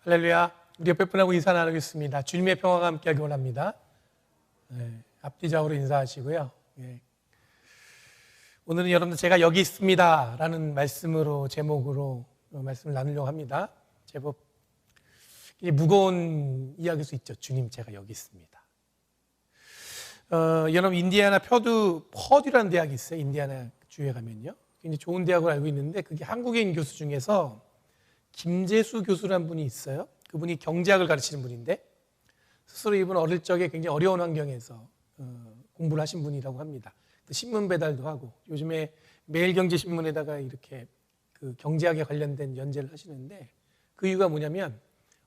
할렐루야. 우리 옆에 분하고 인사 나누겠습니다. 주님의 평화가 함께하기 원합니다. 앞뒤좌우로 인사하시고요. 오늘은 여러분들 제가 여기 있습니다 라는 말씀으로 제목으로 말씀을 나누려고 합니다. 제법 무거운 이야기일 수 있죠. 주님, 제가 여기 있습니다. 여러분, 인디애나 퍼듀라는 대학이 있어요. 인디애나 주에 가면요. 굉장히 좋은 대학을 알고 있는데, 그게 한국인 교수 중에서 김재수 교수라는 분이 있어요. 그분이 경제학을 가르치는 분인데, 스스로 이분 어릴 적에 굉장히 어려운 환경에서 공부를 하신 분이라고 합니다. 신문 배달도 하고, 요즘에 매일경제신문에다가 이렇게 그 경제학에 관련된 연재를 하시는데, 그 이유가 뭐냐면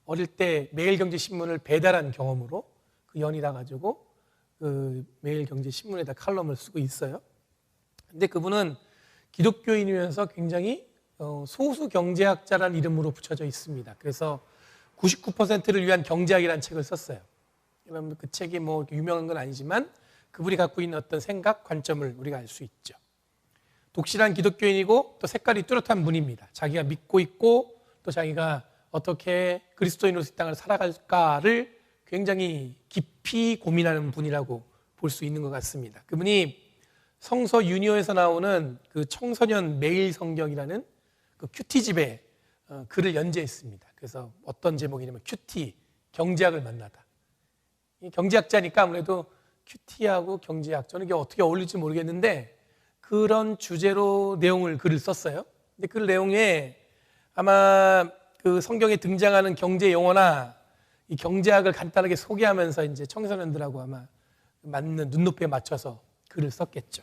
어릴 때 매일경제신문을 배달한 경험으로 그 연이라 가지고 그 매일경제신문에다 칼럼을 쓰고 있어요. 근데 그분은 기독교인이면서 굉장히 소수 경제학자라는 이름으로 붙여져 있습니다. 그래서 99%를 위한 경제학이라는 책을 썼어요. 여러분, 그 책이 뭐 유명한 건 아니지만 그분이 갖고 있는 어떤 생각, 관점을 우리가 알 수 있죠. 독실한 기독교인이고 또 색깔이 뚜렷한 분입니다. 자기가 믿고 있고 또 자기가 어떻게 그리스도인으로서 이 땅을 살아갈까를 굉장히 깊이 고민하는 분이라고 볼 수 있는 것 같습니다. 그분이 성서 유니온에서 나오는 그 청소년 매일 성경이라는 그 큐티집에 글을 연재했습니다. 그래서 어떤 제목이냐면 큐티, 경제학을 만나다. 경제학자니까 아무래도 큐티하고 경제학, 저는 이게 어떻게 어울릴지 모르겠는데 그런 주제로 글을 썼어요. 근데 그 내용에 아마 그 성경에 등장하는 경제 용어나 이 경제학을 간단하게 소개하면서 이제 청소년들하고 아마 맞는 눈높이에 맞춰서 글을 썼겠죠.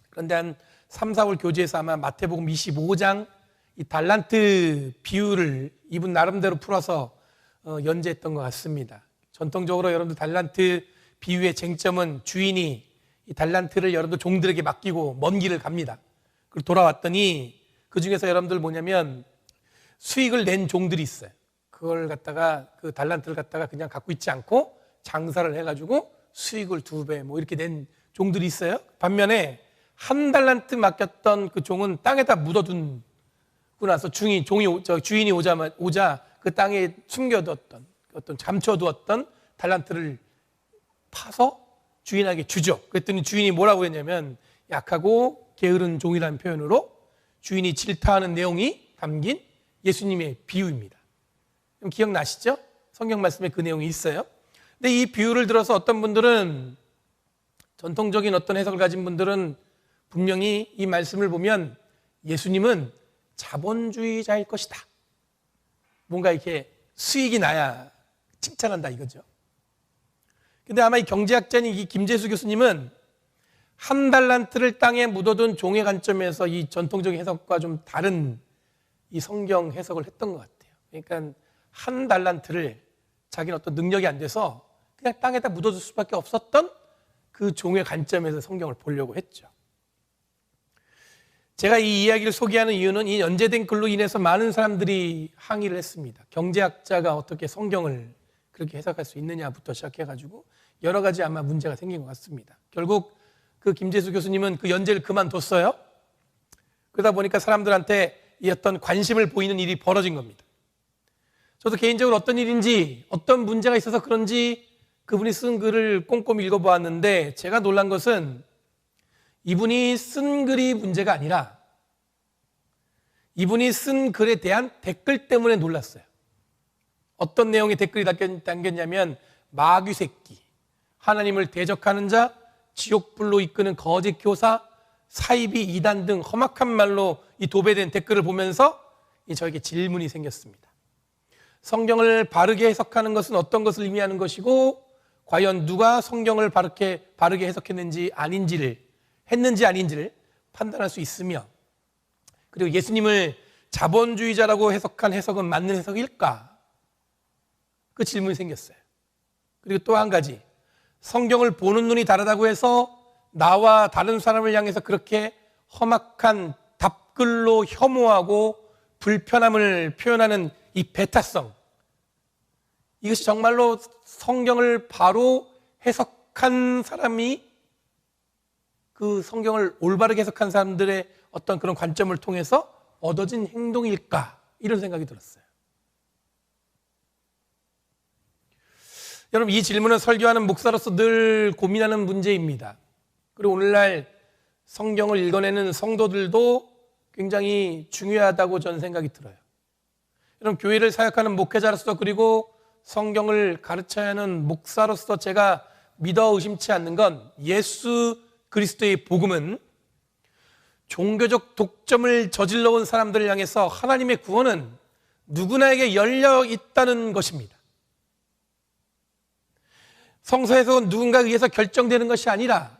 그런데 한 3, 4월 교재에서 아마 마태복음 25장 이 달란트 비유를 이분 나름대로 풀어서 연재했던 것 같습니다. 전통적으로 여러분들 달란트 비유의 쟁점은 주인이 이 달란트를 여러분들 종들에게 맡기고 먼 길을 갑니다. 그리고 돌아왔더니 그 중에서 여러분들 뭐냐면 수익을 낸 종들이 있어요. 그걸 갖다가 그 달란트를 갖다가 그냥 갖고 있지 않고 장사를 해가지고 수익을 2배 뭐 이렇게 낸 종들이 있어요. 반면에 한 달란트 맡겼던 그 종은 땅에다 묻어둔 나서 주인이 오자 그 땅에 숨겨뒀던 어떤 감춰두었던 달란트를 파서 주인에게 주죠. 그랬더니 주인이 뭐라고 했냐면 약하고 게으른 종이라는 표현으로 주인이 질타하는 내용이 담긴 예수님의 비유입니다. 그럼 기억나시죠? 성경 말씀에 그 내용이 있어요. 근데 이 비유를 들어서 어떤 분들은, 전통적인 어떤 해석을 가진 분들은 분명히 이 말씀을 보면 예수님은 자본주의자일 것이다. 뭔가 이렇게 수익이 나야 칭찬한다 이거죠. 근데 아마 이 경제학자인 이 김재수 교수님은 한 달란트를 땅에 묻어둔 종의 관점에서 이 전통적인 해석과 좀 다른 이 성경 해석을 했던 것 같아요. 그러니까 한 달란트를 자기는 어떤 능력이 안 돼서 그냥 땅에다 묻어둘 수밖에 없었던 그 종의 관점에서 성경을 보려고 했죠. 제가 이 이야기를 소개하는 이유는 이 연재된 글로 인해서 많은 사람들이 항의를 했습니다. 경제학자가 어떻게 성경을 그렇게 해석할 수 있느냐부터 시작해가지고 여러 가지 아마 문제가 생긴 것 같습니다. 결국 그 김재수 교수님은 그 연재를 그만뒀어요. 그러다 보니까 사람들한테 이 어떤 관심을 보이는 일이 벌어진 겁니다. 저도 개인적으로 어떤 일인지 어떤 문제가 있어서 그런지 그분이 쓴 글을 꼼꼼히 읽어보았는데 제가 놀란 것은 이분이 쓴 글이 문제가 아니라 이분이 쓴 글에 대한 댓글 때문에 놀랐어요. 어떤 내용의 댓글이 담겼냐면 마귀 새끼, 하나님을 대적하는 자, 지옥불로 이끄는 거짓 교사, 사이비 이단 등 험악한 말로 이 도배된 댓글을 보면서 저에게 질문이 생겼습니다. 성경을 바르게 해석하는 것은 어떤 것을 의미하는 것이고 과연 누가 성경을 바르게 해석했는지 아닌지를 판단할 수 있으며, 그리고 예수님을 자본주의자라고 해석한 해석은 맞는 해석일까? 그 질문이 생겼어요. 그리고 또 한 가지, 성경을 보는 눈이 다르다고 해서 나와 다른 사람을 향해서 그렇게 험악한 답글로 혐오하고 불편함을 표현하는 이 배타성, 이것이 정말로 성경을 바로 해석한 사람이, 그 성경을 올바르게 해석한 사람들의 어떤 그런 관점을 통해서 얻어진 행동일까? 이런 생각이 들었어요. 여러분, 이 질문은 설교하는 목사로서 늘 고민하는 문제입니다. 그리고 오늘날 성경을 읽어내는 성도들도 굉장히 중요하다고 저는 생각이 들어요. 여러분, 교회를 사역하는 목회자로서 그리고 성경을 가르쳐야 하는 목사로서 제가 믿어 의심치 않는 건 예수 그리스도의 복음은 종교적 독점을 저질러 온 사람들을 향해서 하나님의 구원은 누구나에게 열려 있다는 것입니다. 성서에서 누군가에 의해서 결정되는 것이 아니라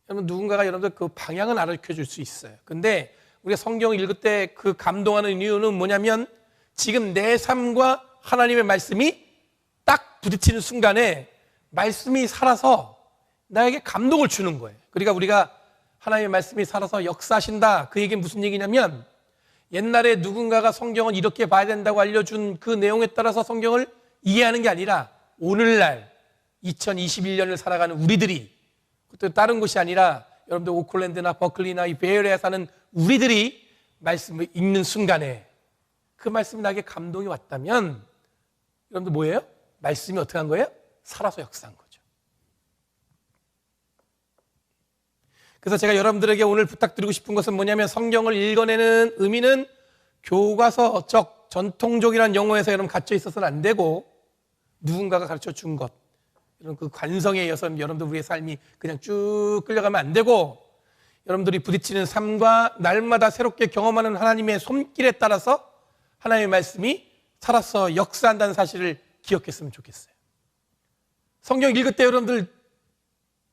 여러분, 누군가가 여러분들 그 방향은 알려줘 줄 수 있어요. 근데 우리가 성경을 읽을 때 그 감동하는 이유는 뭐냐면 지금 내 삶과 하나님의 말씀이 딱 부딪히는 순간에 말씀이 살아서 나에게 감동을 주는 거예요. 그러니까 우리가 하나님의 말씀이 살아서 역사하신다, 그 얘기는 무슨 얘기냐면 옛날에 누군가가 성경을 이렇게 봐야 된다고 알려준 그 내용에 따라서 성경을 이해하는 게 아니라 오늘날 2021년을 살아가는 우리들이, 또 다른 곳이 아니라 여러분들 오클랜드나 버클리나 이 베이에리아에 사는 우리들이 말씀을 읽는 순간에 그 말씀이 나에게 감동이 왔다면 여러분들 뭐예요? 말씀이 어떻게 한 거예요? 살아서 역사한 거죠. 그래서 제가 여러분들에게 오늘 부탁드리고 싶은 것은 뭐냐면 성경을 읽어내는 의미는 교과서적, 전통적이라는 용어에서 여러분 갇혀 있어서는 안 되고 누군가가 가르쳐 준 것, 이런 그 관성에 의해서 여러분들 우리의 삶이 그냥 쭉 끌려가면 안 되고 여러분들이 부딪히는 삶과 날마다 새롭게 경험하는 하나님의 손길에 따라서 하나님의 말씀이 살아서 역사한다는 사실을 기억했으면 좋겠어요. 성경 읽을 때 여러분들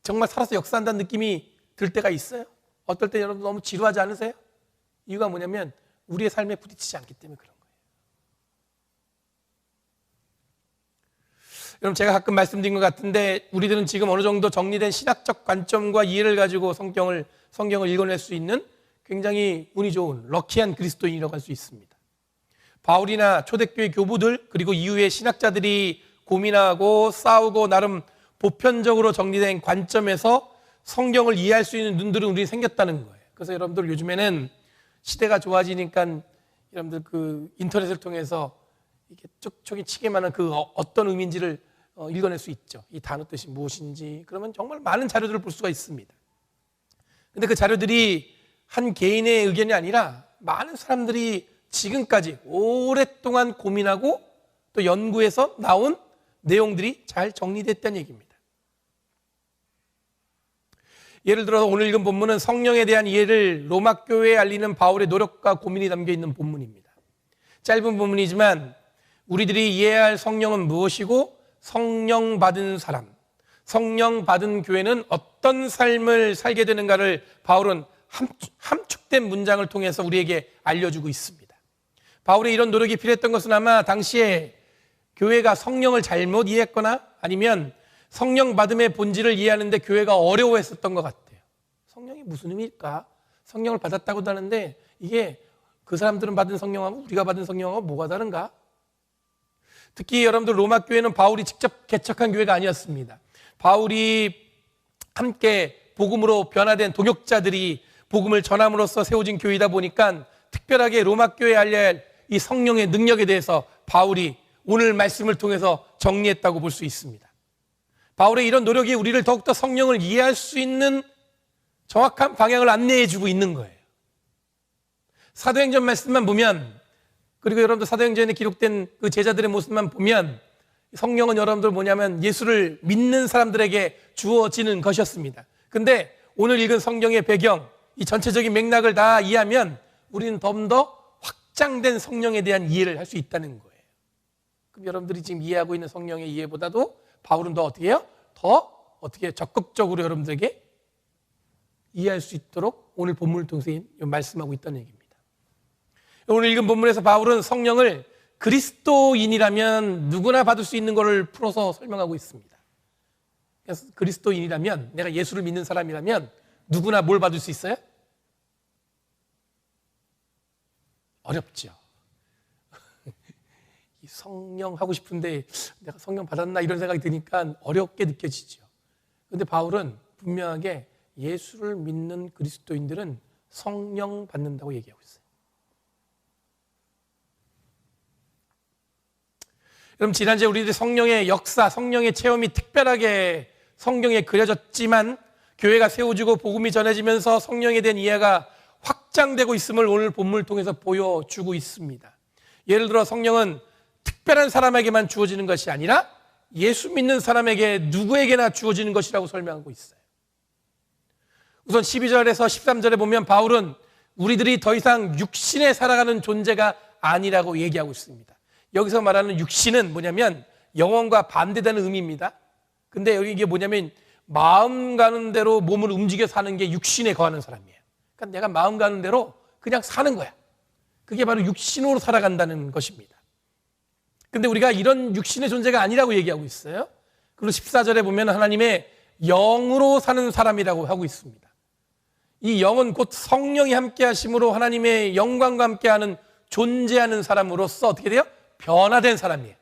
정말 살아서 역사한다는 느낌이 들 때가 있어요? 어떨 때 여러분 너무 지루하지 않으세요? 이유가 뭐냐면 우리의 삶에 부딪히지 않기 때문에 그런 거예요. 여러분, 제가 가끔 말씀드린 것 같은데 우리들은 지금 어느 정도 정리된 신학적 관점과 이해를 가지고 성경을 읽어낼 수 있는 굉장히 운이 좋은 럭키한 그리스도인이라고 할 수 있습니다. 바울이나 초대교회 교부들 그리고 이후의 신학자들이 고민하고 싸우고 나름 보편적으로 정리된 관점에서 성경을 이해할 수 있는 눈들은 우리 생겼다는 거예요. 그래서 여러분들 요즘에는 시대가 좋아지니까 여러분들 그 인터넷을 통해서 이렇게 촉촉이 치게만한 그 어떤 의미인지를 읽어낼 수 있죠. 이 단어 뜻이 무엇인지. 그러면 정말 많은 자료들을 볼 수가 있습니다. 근데 그 자료들이 한 개인의 의견이 아니라 많은 사람들이 지금까지 오랫동안 고민하고 또 연구해서 나온 내용들이 잘 정리됐다는 얘기입니다. 예를 들어서 오늘 읽은 본문은 성령에 대한 이해를 로마 교회에 알리는 바울의 노력과 고민이 담겨 있는 본문입니다. 짧은 본문이지만 우리들이 이해해야 할 성령은 무엇이고 성령 받은 사람, 성령 받은 교회는 어떤 삶을 살게 되는가를 바울은 함축된 문장을 통해서 우리에게 알려주고 있습니다. 바울의 이런 노력이 필요했던 것은 아마 당시에 교회가 성령을 잘못 이해했거나 아니면 성령 받음의 본질을 이해하는데 교회가 어려워했었던 것 같아요. 성령이 무슨 의미일까? 성령을 받았다고도 하는데 이게 그 사람들은 받은 성령하고 우리가 받은 성령하고 뭐가 다른가? 특히 여러분들 로마 교회는 바울이 직접 개척한 교회가 아니었습니다. 바울이 함께 복음으로 변화된 동역자들이 복음을 전함으로써 세워진 교회이다 보니까 특별하게 로마 교회에 알려야 할 이 성령의 능력에 대해서 바울이 오늘 말씀을 통해서 정리했다고 볼 수 있습니다. 바울의 이런 노력이 우리를 더욱더 성령을 이해할 수 있는 정확한 방향을 안내해 주고 있는 거예요. 사도행전 말씀만 보면, 그리고 여러분들 사도행전에 기록된 그 제자들의 모습만 보면 성령은 여러분들 뭐냐면 예수를 믿는 사람들에게 주어지는 것이었습니다. 근데 오늘 읽은 성경의 배경, 이 전체적인 맥락을 다 이해하면 우리는 좀 더 확장된 성령에 대한 이해를 할 수 있다는 거예요. 그럼 여러분들이 지금 이해하고 있는 성령의 이해보다도 바울은 더 어떻게 해요? 더 어떻게 적극적으로 여러분들에게 이해할 수 있도록 오늘 본문을 통해서 말씀하고 있다는 얘기입니다. 오늘 읽은 본문에서 바울은 성령을 그리스도인이라면 누구나 받을 수 있는 것을 풀어서 설명하고 있습니다. 그래서 그리스도인이라면, 내가 예수를 믿는 사람이라면 누구나 뭘 받을 수 있어요? 어렵죠. 성령 하고 싶은데 내가 성령 받았나 이런 생각이 드니까 어렵게 느껴지죠. 그런데 바울은 분명하게 예수를 믿는 그리스도인들은 성령 받는다고 얘기하고 있어요. 그럼 지난주에 우리들이 성령의 역사, 성령의 체험이 특별하게 성경에 그려졌지만 교회가 세워지고 복음이 전해지면서 성령에 대한 이해가 확장되고 있음을 오늘 본문을 통해서 보여주고 있습니다. 예를 들어 성령은 특별한 사람에게만 주어지는 것이 아니라 예수 믿는 사람에게 누구에게나 주어지는 것이라고 설명하고 있어요. 우선 12절에서 13절에 보면 바울은 우리들이 더 이상 육신에 살아가는 존재가 아니라고 얘기하고 있습니다. 여기서 말하는 육신은 뭐냐면 영혼과 반대되는 의미입니다. 근데 여기 이게 뭐냐면 마음 가는 대로 몸을 움직여 사는 게 육신에 거하는 사람이에요. 그러니까 내가 마음 가는 대로 그냥 사는 거야. 그게 바로 육신으로 살아간다는 것입니다. 근데 우리가 이런 육신의 존재가 아니라고 얘기하고 있어요. 그리고 14절에 보면 하나님의 영으로 사는 사람이라고 하고 있습니다. 이 영은 곧 성령이 함께 하심으로 하나님의 영광과 함께하는 존재하는 사람으로서 어떻게 돼요? 변화된 사람이에요.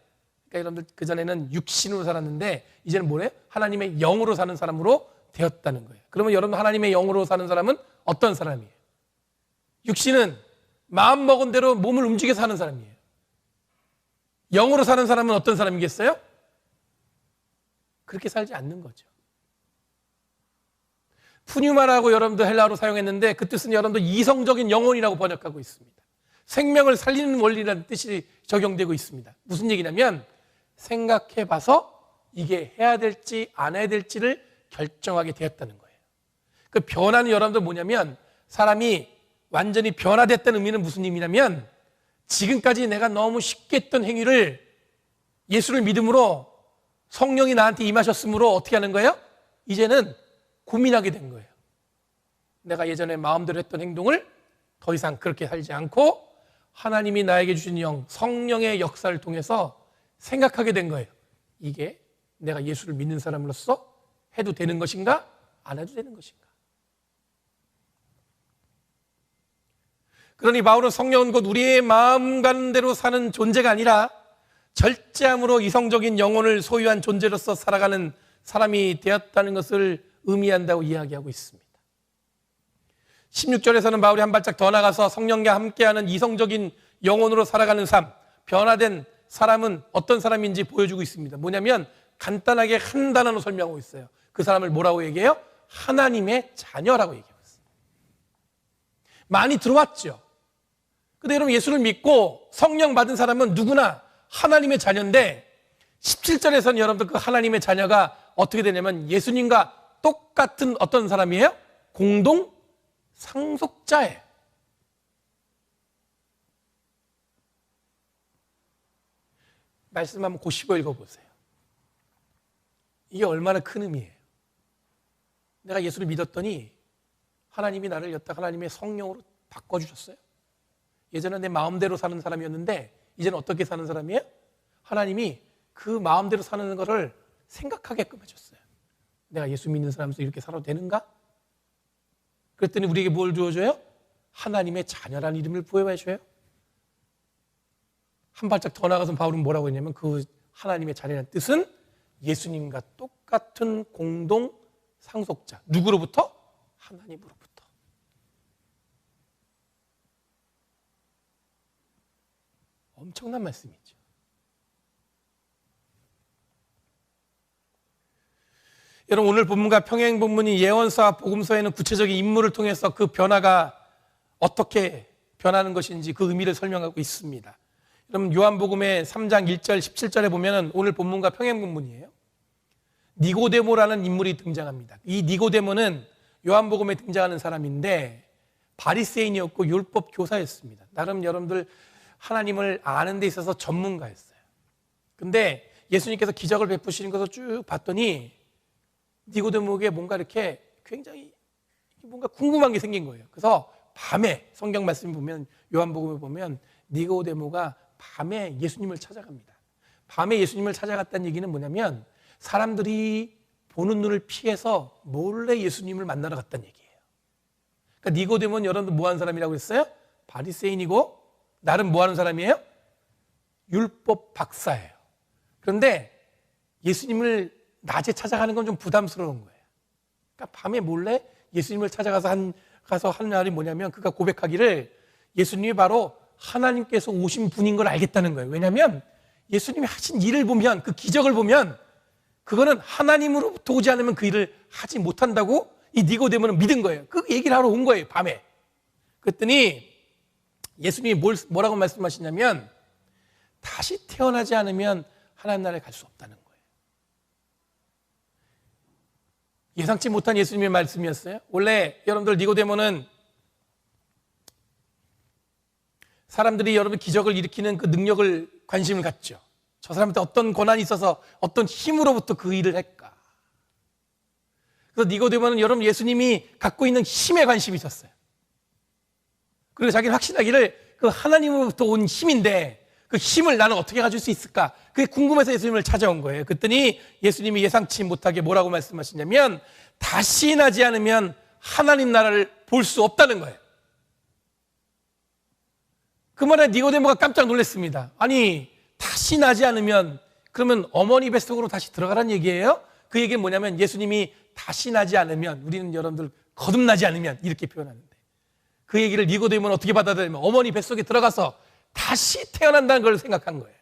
그러니까 여러분들 그전에는 육신으로 살았는데 이제는 뭐래요? 하나님의 영으로 사는 사람으로 되었다는 거예요. 그러면 여러분 하나님의 영으로 사는 사람은 어떤 사람이에요? 육신은 마음 먹은 대로 몸을 움직여 사는 사람이에요. 영으로 사는 사람은 어떤 사람이겠어요? 그렇게 살지 않는 거죠. 푸뉴마라고 여러분들 헬라어로 사용했는데 그 뜻은 여러분들 이성적인 영혼이라고 번역하고 있습니다. 생명을 살리는 원리라는 뜻이 적용되고 있습니다. 무슨 얘기냐면 생각해봐서 이게 해야 될지 안 해야 될지를 결정하게 되었다는 거예요. 그 변화는 여러분들 뭐냐면 사람이 완전히 변화됐다는 의미는 무슨 의미냐면 지금까지 내가 너무 쉽게 했던 행위를 예수를 믿음으로 성령이 나한테 임하셨으므로 어떻게 하는 거예요? 이제는 고민하게 된 거예요. 내가 예전에 마음대로 했던 행동을 더 이상 그렇게 살지 않고 하나님이 나에게 주신 영, 성령의 역사를 통해서 생각하게 된 거예요. 이게 내가 예수를 믿는 사람으로서 해도 되는 것인가? 안 해도 되는 것인가? 그러니 바울은 성령은 곧 우리의 마음 가는 대로 사는 존재가 아니라 절제함으로 이성적인 영혼을 소유한 존재로서 살아가는 사람이 되었다는 것을 의미한다고 이야기하고 있습니다. 16절에서는 바울이 한 발짝 더 나가서 성령과 함께하는 이성적인 영혼으로 살아가는 삶, 변화된 사람은 어떤 사람인지 보여주고 있습니다. 뭐냐면 간단하게 한 단어로 설명하고 있어요. 그 사람을 뭐라고 얘기해요? 하나님의 자녀라고 얘기하고 있어요. 많이 들어왔죠. 근데 여러분 예수를 믿고 성령 받은 사람은 누구나 하나님의 자녀인데 17절에서는 여러분들 그 하나님의 자녀가 어떻게 되냐면 예수님과 똑같은 어떤 사람이에요? 공동 상속자예요. 말씀 한번 고시고 읽어보세요. 이게 얼마나 큰 의미예요. 내가 예수를 믿었더니 하나님이 나를 여기다 하나님의 성령으로 바꿔주셨어요. 예전에 내 마음대로 사는 사람이었는데 이제는 어떻게 사는 사람이에요? 하나님이 그 마음대로 사는 것을 생각하게끔 해줬어요. 내가 예수 믿는 사람으로서 이렇게 살아도 되는가? 그랬더니 우리에게 뭘 주어줘요? 하나님의 자녀라는 이름을 부여해줘요. 한 발짝 더 나가서 바울은 뭐라고 했냐면 그 하나님의 자녀라는 뜻은 예수님과 똑같은 공동 상속자. 누구로부터? 하나님으로부터. 엄청난 말씀이죠. 여러분 오늘 본문과 평행 본문이 예언서와 복음서에는 구체적인 인물을 통해서 그 변화가 어떻게 변하는 것인지 그 의미를 설명하고 있습니다. 여러분 요한복음의 3장 1절 17절에 보면 오늘 본문과 평행 본문이에요. 니고데모라는 인물이 등장합니다. 이 니고데모는 요한복음에 등장하는 사람인데 바리새인이었고 율법 교사였습니다. 나름 여러분들 하나님을 아는 데 있어서 전문가였어요. 근데 예수님께서 기적을 베푸시는 것을 쭉 봤더니 니고데모에게 뭔가 이렇게 굉장히 뭔가 궁금한 게 생긴 거예요. 그래서 밤에 성경 말씀을 보면 요한복음에 보면 니고데모가 밤에 예수님을 찾아갑니다. 밤에 예수님을 찾아갔다는 얘기는 뭐냐면 사람들이 보는 눈을 피해서 몰래 예수님을 만나러 갔다는 얘기예요. 그러니까 니고데모는 여러분들 뭐 하는 사람이라고 했어요? 바리새인이고 나름 뭐 하는 사람이에요? 율법 박사예요. 그런데 예수님을 낮에 찾아가는 건 좀 부담스러운 거예요. 그러니까 밤에 몰래 예수님을 찾아가서 한 날이 뭐냐면 그가 고백하기를 예수님이 바로 하나님께서 오신 분인 걸 알겠다는 거예요. 왜냐하면 예수님이 하신 일을 보면, 그 기적을 보면 그거는 하나님으로부터 오지 않으면 그 일을 하지 못한다고 이 니고데모는 믿은 거예요. 그 얘기를 하러 온 거예요, 밤에. 그랬더니 예수님이 뭐라고 말씀하시냐면 다시 태어나지 않으면 하나님 나라에 갈 수 없다는 거예요. 예상치 못한 예수님의 말씀이었어요. 원래 여러분들 니고데모는 사람들이 여러분 기적을 일으키는 그 능력을 관심을 갖죠. 저 사람한테 어떤 권한이 있어서 어떤 힘으로부터 그 일을 할까. 그래서 니고데모는 여러분 예수님이 갖고 있는 힘에 관심이 있었어요. 그리고 자기는 확신하기를 그 하나님으로부터 온 힘인데 그 힘을 나는 어떻게 가질 수 있을까? 그게 궁금해서 예수님을 찾아온 거예요. 그랬더니 예수님이 예상치 못하게 뭐라고 말씀하시냐면 다시 나지 않으면 하나님 나라를 볼 수 없다는 거예요. 그 말에 니고데모가 깜짝 놀랐습니다. 아니 다시 나지 않으면 그러면 어머니 뱃속으로 다시 들어가라는 얘기예요? 그 얘기는 뭐냐면 예수님이 다시 나지 않으면, 우리는 여러분들 거듭나지 않으면 이렇게 표현하는데, 그 얘기를 니고데모는 어떻게 받아들이면 어머니 뱃속에 들어가서 다시 태어난다는 걸 생각한 거예요.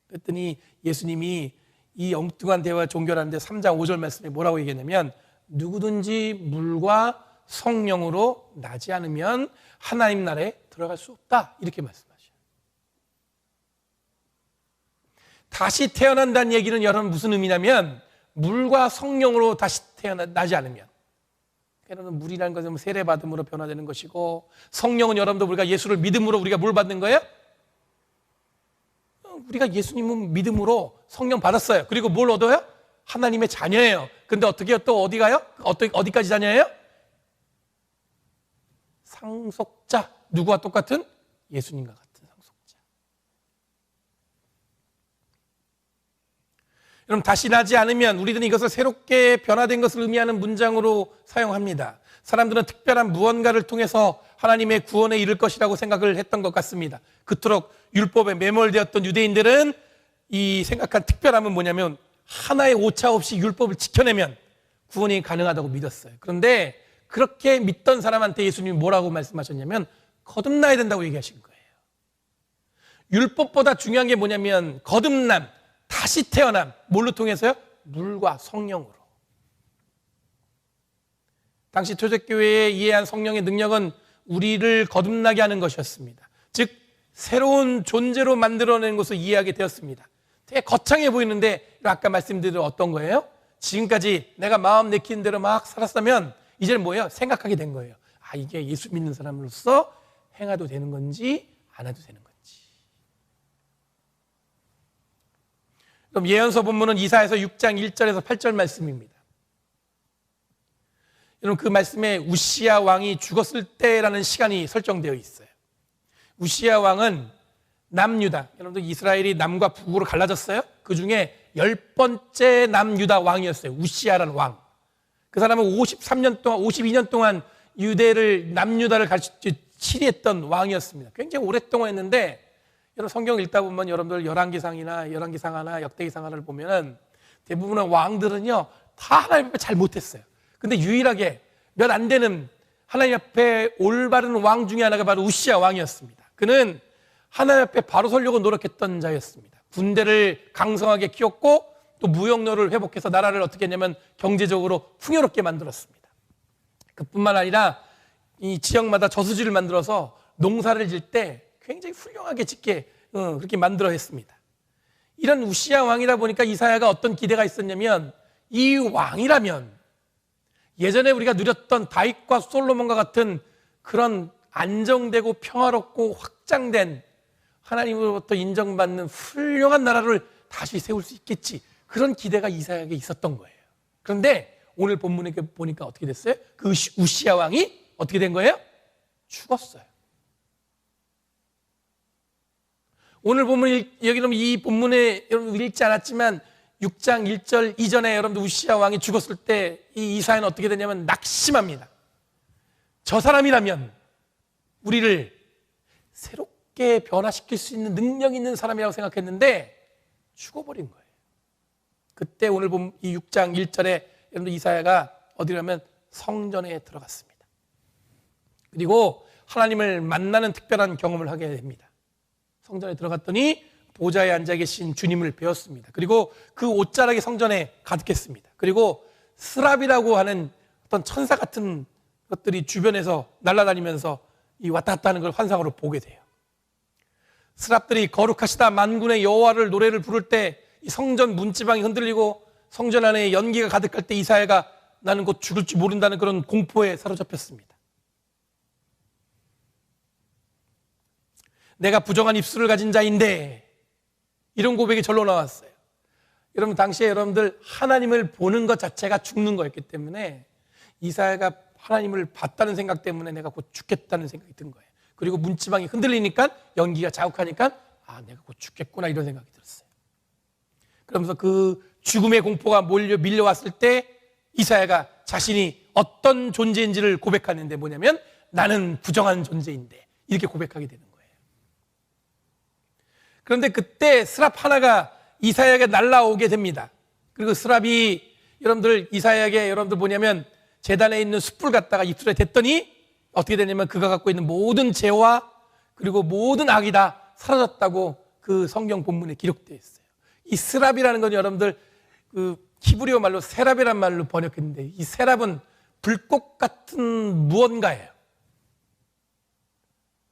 그랬더니 예수님이 이 엉뚱한 대화 종교라는데 3장 5절 말씀에 뭐라고 얘기했냐면 누구든지 물과 성령으로 나지 않으면 하나님 나라에 들어갈 수 없다, 이렇게 말씀하셔요. 다시 태어난다는 얘기는 여러분 무슨 의미냐면 물과 성령으로 다시 나지 않으면, 여러분 물이라는 것은 세례받음으로 변화되는 것이고 성령은 여러분도 우리가 예수를 믿음으로 우리가 뭘 받는 거예요? 우리가 예수님은 믿음으로 성령 받았어요. 그리고 뭘 얻어요? 하나님의 자녀예요. 근데 어떻게 또 어디 가요? 어디까지 자녀예요? 상속자. 누구와 똑같은? 예수님과 같은 상속자. 여러분 다시 나지 않으면 우리들은 이것을 새롭게 변화된 것을 의미하는 문장으로 사용합니다. 사람들은 특별한 무언가를 통해서 하나님의 구원에 이를 것이라고 생각을 했던 것 같습니다. 그토록 율법에 매몰되었던 유대인들은 이 생각한 특별함은 뭐냐면 하나의 오차 없이 율법을 지켜내면 구원이 가능하다고 믿었어요. 그런데 그렇게 믿던 사람한테 예수님이 뭐라고 말씀하셨냐면 거듭나야 된다고 얘기하신 거예요. 율법보다 중요한 게 뭐냐면 거듭남, 다시 태어남. 뭘로 통해서요? 물과 성령으로. 당시 초대교회에 이해한 성령의 능력은 우리를 거듭나게 하는 것이었습니다. 즉 새로운 존재로 만들어내는 것을 이해하게 되었습니다. 되게 거창해 보이는데 아까 말씀드린 어떤 거예요? 지금까지 내가 마음 내키는 대로 막 살았다면 이제는 뭐예요? 생각하게 된 거예요. 아, 이게 예수 믿는 사람으로서 행해도 되는 건지 안 해도 되는 건지. 그럼 예언서 본문은 이사야서 6장 1절에서 8절 말씀입니다. 여러분 그 말씀에 우시야 왕이 죽었을 때라는 시간이 설정되어 있어요. 우시야 왕은 남유다, 여러분들 이스라엘이 남과 북으로 갈라졌어요. 그 중에 10번째 남유다 왕이었어요. 우시야라는 왕. 그 사람은 52년 동안 유대를, 남유다를 치리했던 왕이었습니다. 굉장히 오랫동안 했는데, 여러분 성경 읽다 보면 여러분들 열왕기상하나 역대기상하나를 보면 대부분의 왕들은요 다 하나님 앞에 잘 못했어요. 근데 유일하게 몇 안 되는 하나님 앞에 올바른 왕 중에 하나가 바로 우시야 왕이었습니다. 그는 하나님 앞에 바로 서려고 노력했던 자였습니다. 군대를 강성하게 키웠고 또 무역로를 회복해서 나라를 어떻게 했냐면 경제적으로 풍요롭게 만들었습니다. 그뿐만 아니라 이 지역마다 저수지를 만들어서 농사를 질 때 굉장히 훌륭하게 짓게 그렇게 만들어 했습니다. 이런 우시야 왕이다 보니까 이사야가 어떤 기대가 있었냐면 이 왕이라면 예전에 우리가 누렸던 다윗과 솔로몬과 같은 그런 안정되고 평화롭고 확장된 하나님으로부터 인정받는 훌륭한 나라를 다시 세울 수 있겠지, 그런 기대가 이사야에게 있었던 거예요. 그런데 오늘 본문에 보니까 어떻게 됐어요? 그 우시야 왕이 어떻게 된 거예요? 죽었어요. 오늘 본문 여기는 이 본문에 여러분 읽지 않았지만 6장 1절 이전에 여러분들 우시야 왕이 죽었을 때 이 이사야는 어떻게 되냐면 낙심합니다. 저 사람이라면 우리를 새롭게 변화시킬 수 있는 능력 있는 사람이라고 생각했는데 죽어버린 거예요. 그때 오늘 본 이 6장 1절에 여러분들 이사야가 어디라면 성전에 들어갔습니다. 그리고 하나님을 만나는 특별한 경험을 하게 됩니다. 성전에 들어갔더니 보좌에 앉아 계신 주님을 배웠습니다. 그리고 그 옷자락이 성전에 가득했습니다. 그리고 스랍이라고 하는 어떤 천사 같은 것들이 주변에서 날아다니면서 이 왔다 갔다 하는 걸 환상으로 보게 돼요. 스랍들이 거룩하시다 만군의 여호와를 노래를 부를 때 이 성전 문지방이 흔들리고 성전 안에 연기가 가득할 때 이사야가 나는 곧 죽을 줄 모른다는 그런 공포에 사로잡혔습니다. 내가 부정한 입술을 가진 자인데, 이런 고백이 절로 나왔어요. 여러분, 당시에 여러분들 하나님을 보는 것 자체가 죽는 거였기 때문에 이사야가 하나님을 봤다는 생각 때문에 내가 곧 죽겠다는 생각이 든 거예요. 그리고 문지방이 흔들리니까, 연기가 자욱하니까 내가 곧 죽겠구나 이런 생각이 들었어요. 그러면서 그 죽음의 공포가 밀려왔을 때 이사야가 자신이 어떤 존재인지를 고백하는데, 뭐냐면 나는 부정한 존재인데, 이렇게 고백하게 되는 거예요. 그런데 그때 스랍 하나가 이사야에게 날라오게 됩니다. 그리고 스랍이 여러분들 이사야에게 여러분들 뭐냐면 제단에 있는 숯불 갖다가 입술에 댔더니 어떻게 되냐면 그가 갖고 있는 모든 죄와 그리고 모든 악이 다 사라졌다고 그 성경 본문에 기록되어 있어요. 이 스랍이라는 건 여러분들 그 히브리어 말로 세랍이란 말로 번역했는데, 이 세랍은 불꽃 같은 무언가예요.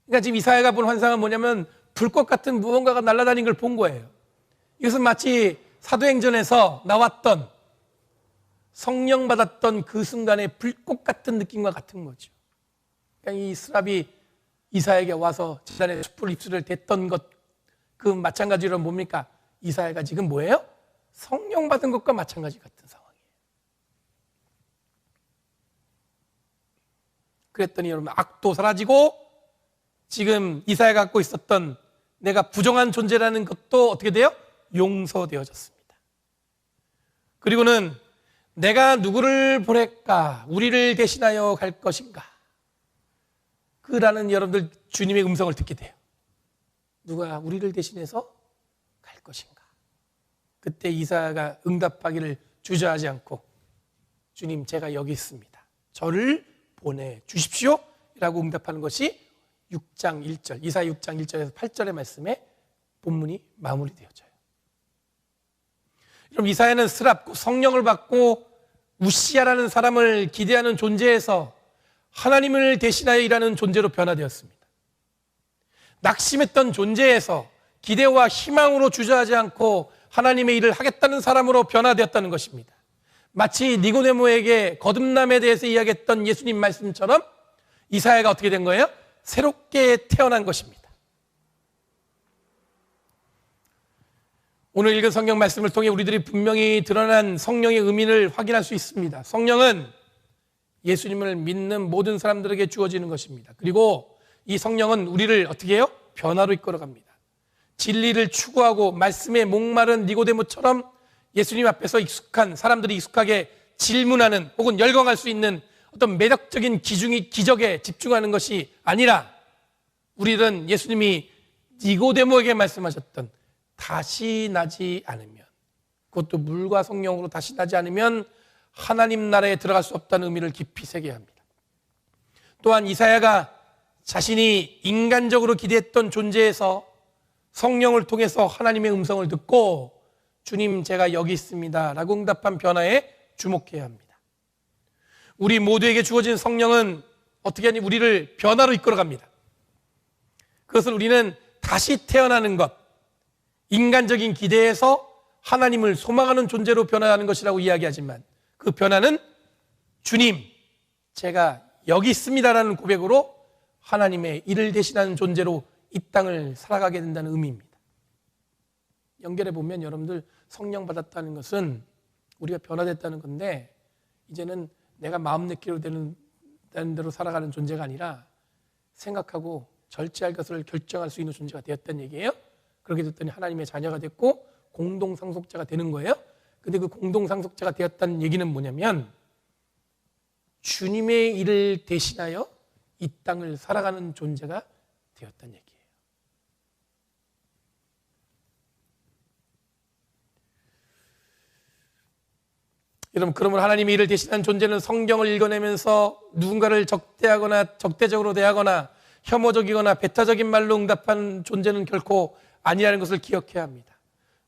그러니까 지금 이사야가 본 환상은 뭐냐면 불꽃 같은 무언가가 날아다니는 걸 본 거예요. 이것은 마치 사도행전에서 나왔던 성령 받았던 그 순간의 불꽃 같은 느낌과 같은 거죠. 그러니까 이 스랍이 이사야에게 와서 제단에 숯불 입술을 댔던 것, 그 마찬가지로 뭡니까? 이사야가 지금 뭐예요? 성령 받은 것과 마찬가지 같은 상황이에요. 그랬더니 여러분, 악도 사라지고 지금 이사야가 갖고 있었던 내가 부정한 존재라는 것도 어떻게 돼요? 용서되어졌습니다. 그리고는 내가 누구를 보낼까? 우리를 대신하여 갈 것인가? 그라는 여러분들 주님의 음성을 듣게 돼요. 누가 우리를 대신해서 갈 것인가? 그때 이사야가 응답하기를 주저하지 않고 주님, 제가 여기 있습니다. 저를 보내주십시오 라고 응답하는 것이 6장 1절, 이사야 6장 1절에서 8절의 말씀에 본문이 마무리되어져요. 그럼 이사야는 스랍, 성령을 받고 우시야라는 사람을 기대하는 존재에서 하나님을 대신하여 일하는 존재로 변화되었습니다. 낙심했던 존재에서 기대와 희망으로 주저하지 않고 하나님의 일을 하겠다는 사람으로 변화되었다는 것입니다. 마치 니고데모에게 거듭남에 대해서 이야기했던 예수님 말씀처럼 이사야가 어떻게 된 거예요? 새롭게 태어난 것입니다. 오늘 읽은 성경 말씀을 통해 우리들이 분명히 드러난 성령의 의미를 확인할 수 있습니다. 성령은 예수님을 믿는 모든 사람들에게 주어지는 것입니다. 그리고 이 성령은 우리를 어떻게 해요? 변화로 이끌어갑니다. 진리를 추구하고 말씀에 목마른 니고데모처럼 예수님 앞에서 사람들이 익숙하게 질문하는 혹은 열광할 수 있는 어떤 매력적인 기적에 집중하는 것이 아니라, 우리는 예수님이 니고데모에게 말씀하셨던 다시 나지 않으면, 그것도 물과 성령으로 다시 나지 않으면 하나님 나라에 들어갈 수 없다는 의미를 깊이 새겨야 합니다. 또한 이사야가 자신이 인간적으로 기대했던 존재에서 성령을 통해서 하나님의 음성을 듣고 주님, 제가 여기 있습니다 라고 응답한 변화에 주목해야 합니다. 우리 모두에게 주어진 성령은 어떻게 하니 우리를 변화로 이끌어갑니다. 그것을 우리는 다시 태어나는 것, 인간적인 기대에서 하나님을 소망하는 존재로 변화하는 것이라고 이야기하지만, 그 변화는 주님, 제가 여기 있습니다라는 고백으로 하나님의 일을 대신하는 존재로 이 땅을 살아가게 된다는 의미입니다. 연결해 보면 여러분들, 성령 받았다는 것은 우리가 변화됐다는 건데, 이제는 내가 마음 내키로 되는 대로 살아가는 존재가 아니라 생각하고 절제할 것을 결정할 수 있는 존재가 되었다는 얘기예요. 그렇게 됐더니 하나님의 자녀가 됐고 공동 상속자가 되는 거예요. 근데 그 공동 상속자가 되었다는 얘기는 뭐냐면, 주님의 일을 대신하여 이 땅을 살아가는 존재가 되었다는 얘기예요. 여러분, 그러면 하나님의 일을 대신한 존재는 성경을 읽어내면서 누군가를 적대하거나 적대적으로 대하거나 혐오적이거나 배타적인 말로 응답하는 존재는 결코 아니라는 것을 기억해야 합니다.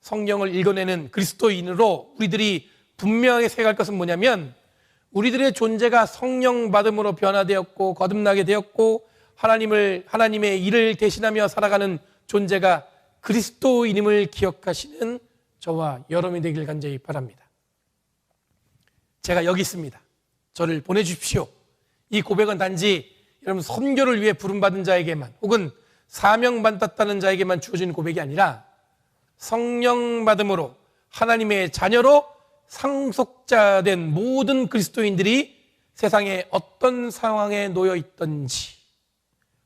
성경을 읽어내는 그리스도인으로 우리들이 분명하게 생각할 것은 뭐냐면, 우리들의 존재가 성령 받음으로 변화되었고 거듭나게 되었고 하나님의 일을 대신하며 살아가는 존재가 그리스도인임을 기억하시는 저와 여러분이 되길 간절히 바랍니다. 제가 여기 있습니다. 저를 보내주십시오. 이 고백은 단지 여러분 선교를 위해 부름받은 자에게만, 혹은 사명받았다는 자에게만 주어진 고백이 아니라 성령 받음으로 하나님의 자녀로 상속자된 모든 그리스도인들이 세상에 어떤 상황에 놓여 있든지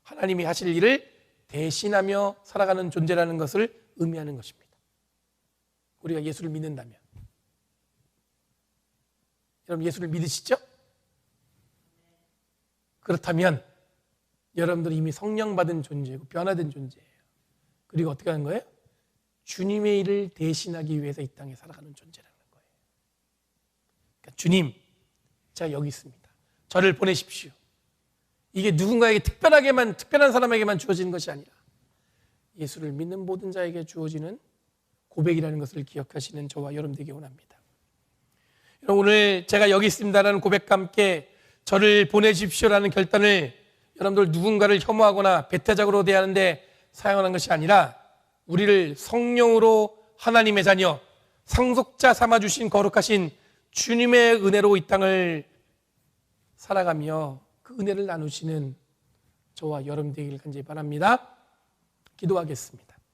하나님이 하실 일을 대신하며 살아가는 존재라는 것을 의미하는 것입니다. 우리가 예수를 믿는다면. 여러분 예수를 믿으시죠? 그렇다면 여러분들은 이미 성령 받은 존재고 변화된 존재예요. 그리고 어떻게 하는 거예요? 주님의 일을 대신하기 위해서 이 땅에 살아가는 존재라는 거예요. 그러니까 주님, 제가 여기 있습니다. 저를 보내십시오. 이게 누군가에게 특별한 사람에게만 주어지는 것이 아니라 예수를 믿는 모든 자에게 주어지는 고백이라는 것을 기억하시는 저와 여러분 되기 원합니다. 여러분, 오늘 제가 여기 있습니다라는 고백과 함께 저를 보내주십시오라는 결단을 여러분들 누군가를 혐오하거나 배타적으로 대하는데 사용하는 것이 아니라 우리를 성령으로 하나님의 자녀, 상속자 삼아주신 거룩하신 주님의 은혜로 이 땅을 살아가며 그 은혜를 나누시는 저와 여러분 되기를 간절히 바랍니다. 기도하겠습니다.